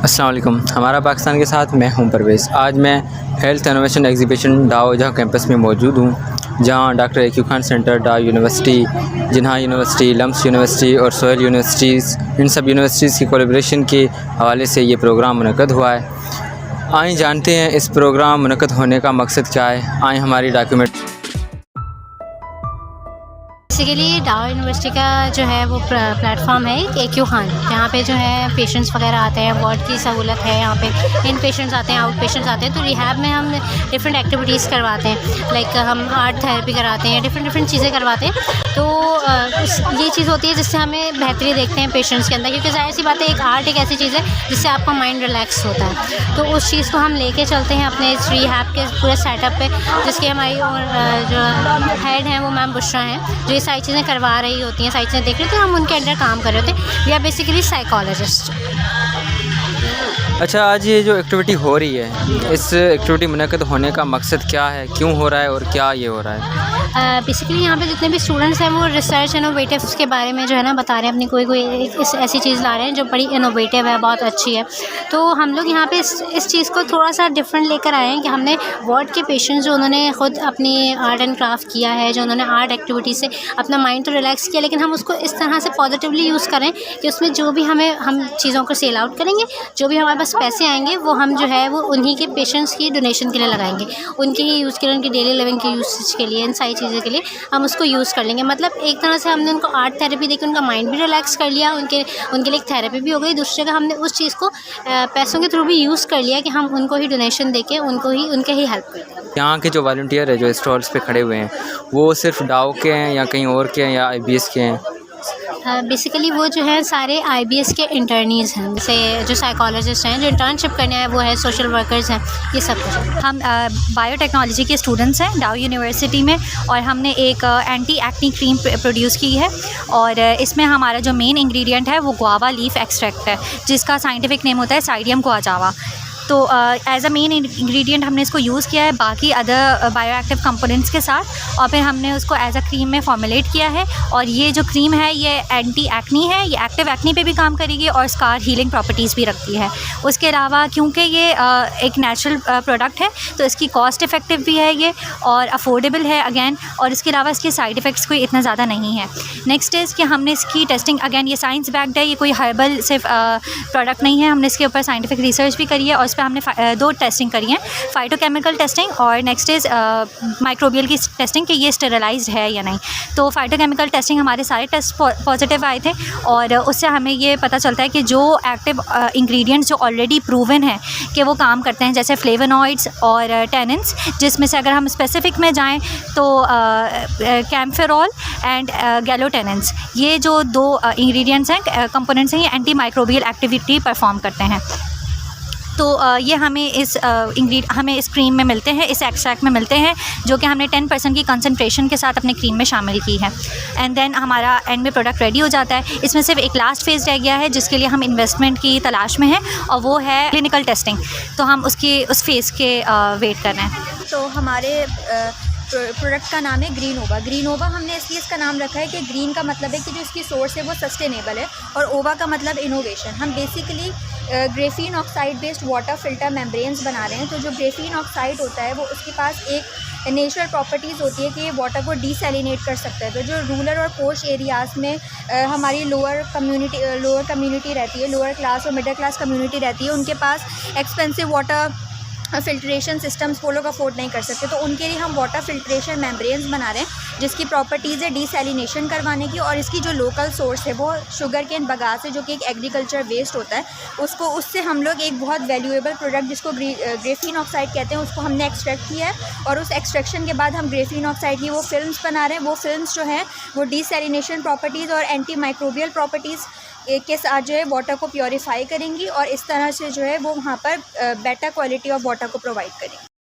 अस्सलाम वालेकुम। हमारा पाकिस्तान के साथ मैं हूं परवेज़। आज मैं हेल्थ इनोवेशन एग्जीबिशन डाओ जहाँ कैंपस में मौजूद हूं, जहां doctor A Q Khan centre, Dow university, Jinnah university, LUMS university और सोहेल यूनिवर्सिटीज़, इन सब यूनिवर्सिटीज़ की कोलैबोरेशन के हवाले से ये प्रोग्राम मुनक़द हुआ है। आइए जानते हैं इस प्रोग्राम मुनक़द होने का मकसद क्या है। आइए हमारी डॉक्यूमेंट। बेसिकली डाओ यूनिवर्सिटी का जो है वो प्लेटफॉर्म है ए क्यू खान, जहाँ पे जो है पेशेंट्स वगैरह आते हैं, वार्ड की सहूलत है यहाँ पे। इन पेशेंट्स आते हैं, आउट पेशेंट्स आते हैं, तो रिहैब में हम डिफरेंट एक्टिविटीज़ करवाते हैं। लाइक हम आर्ट थेरेपी कराते हैं, डिफरेंट चीज़ें करवाते हैं। तो ये चीज़ होती है जिससे हमें बेहतरी देखते हैं पेशेंट्स के अंदर, क्योंकि ज़ाहिर सी बात है एक आर्ट एक ऐसी चीज़ है जिससे आपका माइंड रिलैक्स होता है। तो उस चीज़ को हम लेके चलते हैं अपने इस रिहैब के पूरे सेटअप पे, जिसकी हमारी जो हेड हैं वो मैम बुशरा हैं, जो ये सारी चीज़ें करवा रही होती हैं, सारी चीज़ें देख रहे थे, हम उनके अंडर काम कर रहे होते हैं। We are basically psychologist. अच्छा, आज ये जो एक्टिविटी हो रही है, इस एक्टिविटी मुनक़द होने का मकसद क्या है, क्यों हो रहा है और क्या ये हो रहा है? बेसिकली यहाँ पे जितने भी स्टूडेंट्स हैं वो रिसर्च इनोवेटिव्स के बारे में जो है ना बता रहे हैं, अपनी कोई ऐसी चीज़ ला रहे हैं जो बड़ी इनोवेटिव है, बहुत अच्छी है। तो हम लोग यहाँ पे इस चीज़ को थोड़ा सा डिफरेंट लेकर आए हैं कि हमने वार्ड के पेशेंट्स जो उन्होंने ख़ुद अपनी आर्ट एंड क्राफ्ट किया है, जो उन्होंने आर्ट एक्टिविटी से अपना माइंड तो रिलैक्स किया, लेकिन हम उसको इस तरह से पॉजिटिवली यूज़ करें कि उसमें जो भी हम चीज़ों को सेल आउट करेंगे, जो भी हमारे पास पैसे आएंगे वो हम जो है वो उन्हीं के पेशेंट्स की डोनेशन के लिए लगाएंगे, उनके ही यूज़ के लिए, उनकी डेली लिविंग के यूसेज के लिए, इन सारी चीज़ों के लिए हम उसको यूज़ कर लेंगे। मतलब एक तरह से हमने उनको आर्ट थेरेपी देकर उनका माइंड भी रिलैक्स कर लिया, उनके लिए एक थेरेपी भी हो गई। दूसरी जगह हमने उस चीज़ को पैसों के थ्रू भी यूज़ कर लिया कि हम उनको ही डोनेशन देके उनके ही हेल्प करें। यहाँ के जो वॉलंटियर है जो स्टॉल्स पे खड़े हुए हैं, वो सिर्फ डाओ के हैं या कहीं और के हैं या IBS के हैं? बेसिकली वो जो है सारे IBS के इंटर्नीज़ हैं, जैसे जो साइकोलॉजिस्ट हैं, जो इंटर्नशिप करने आए वो है, सोशल वर्कर्स हैं, ये सब कुछ। हम बायोटेक्नोलॉजी के स्टूडेंट्स हैं डाओ यूनिवर्सिटी में, और हमने एक एंटी एक्नी क्रीम प्रोड्यूस की है, और इसमें हमारा जो मेन इंग्रेडिएंट है वो गुआवा लीफ एक्सट्रैक्ट है, जिसका साइंटिफिक नेम होता है साइडियम गुआजावा। तो एज अ मेन इंग्रेडिएंट हमने इसको यूज़ किया है बाकी अदर बायोएक्टिव कंपोनेंट्स के साथ, और फिर हमने उसको एज अ क्रीम में फॉर्मुलेट किया है। और ये जो क्रीम है ये एंटी एक्नी है, ये एक्टिव एक्नी पे भी काम करेगी और स्कार हीलिंग प्रॉपर्टीज़ भी रखती है। उसके अलावा क्योंकि ये एक नेचुरल प्रोडक्ट है तो इसकी कॉस्ट इफ़ेक्टिव भी है ये, और अफोर्डेबल है अगेन, और इसके अलावा इसके साइड इफ़ेक्ट्स कोई इतना ज़्यादा नहीं है। नेक्स्ट इज़ कि हमने इसकी टेस्टिंग, अगेन ये साइंस बैक्ड है, ये कोई हर्बल सिर्फ प्रोडक्ट नहीं है, हमने इसके ऊपर साइंटिफिक रिसर्च भी करी है, और इस पर हमने 2 टेस्टिंग करी हैं, फाइटोकेमिकल टेस्टिंग और नेक्स्ट इज़ माइक्रोबियल की टेस्टिंग कि ये स्टेरलाइज्ड है या नहीं। तो फाइटोकेमिकल टेस्टिंग हमारे सारे टेस्ट पॉजिटिव आए थे, और उससे हमें ये पता चलता है कि जो एक्टिव इंग्रेडिएंट्स जो ऑलरेडी प्रूवन हैं कि वो काम करते हैं, जैसे फ्लेवोनॉइड्स और टेनिन्स, जिसमें से अगर हम स्पेसिफिक में जाएँ तो कैम्फेरॉल एंड गैलोटेनिन्स, ये जो 2 इंग्रेडिएंट्स हैं, कंपोनेंट्स हैं, ये एंटी माइक्रोबियल एक्टिविटी परफॉर्म करते हैं। तो ये हमें इस क्रीम में मिलते हैं, इस एक्सट्रैक्ट में मिलते हैं, जो कि हमने 10% की कंसंट्रेशन के साथ अपने क्रीम में शामिल की है। एंड देन हमारा एंड में प्रोडक्ट रेडी हो जाता है। इसमें सिर्फ एक लास्ट फेज़ रह गया है जिसके लिए हम इन्वेस्टमेंट की तलाश में हैं, और वो है क्लिनिकल टेस्टिंग। तो हम उस फेज़ के वेट कर रहे हैं। तो हमारे प्रोडक्ट का नाम है ग्रीन ओवा। ग्रीन ओवा हमने इसलिए इसका नाम रखा है कि ग्रीन का मतलब है कि जो इसकी सोर्स है वो सस्टेनेबल है, और ओवा का मतलब इनोवेशन। हम basically graphene oxide based water filter membranes बना रहे हैं। तो जो ग्रेफीन ऑक्साइड होता है वो उसके पास एक नेचुरल प्रॉपर्टीज़ होती है कि ये वाटर को डिसैलिनेट कर सकता है। तो जो रूरल और पोश एरियाज़ में हमारी लोअर कम्युनिटी रहती है, लोअर क्लास और मिडिल क्लास कम्युनिटी रहती है, उनके पास एक्सपेंसिव वाटर फ़िल्ट्रेशन सिस्टम्स वो लोग अफोर्ड नहीं कर सकते, तो उनके लिए हम वाटर फिल्ट्रेशन मेम्ब्रेन्स बना रहे हैं, जिसकी प्रॉपर्टीज़ है डिसैलिनेशन करवाने की, और इसकी जो लोकल सोर्स है वो शुगर केन बगास है, जो कि एक एग्रीकल्चर वेस्ट होता है, उससे हम लोग एक बहुत वैल्यूएबल प्रोडक्ट जिसको ग्रेफीन ऑक्साइड कहते हैं उसको हमने एक्सट्रैक्ट किया है, और उस एक्सट्रैक्शन के बाद हम ग्रेफीन ऑक्साइड की वो फिल्म्स बना रहे हैं। वो फिल्म्स जो हैं वो डिसैलिनेशन प्रॉपर्टीज़ और एंटी माइक्रोबियल प्रॉपर्टीज़ के साथ जो है वाटर को प्योरीफाई करेंगी, और इस तरह से जो है वो वहाँ पर बेटर क्वालिटी ऑफ वाटर को प्रोवाइड करेंगी।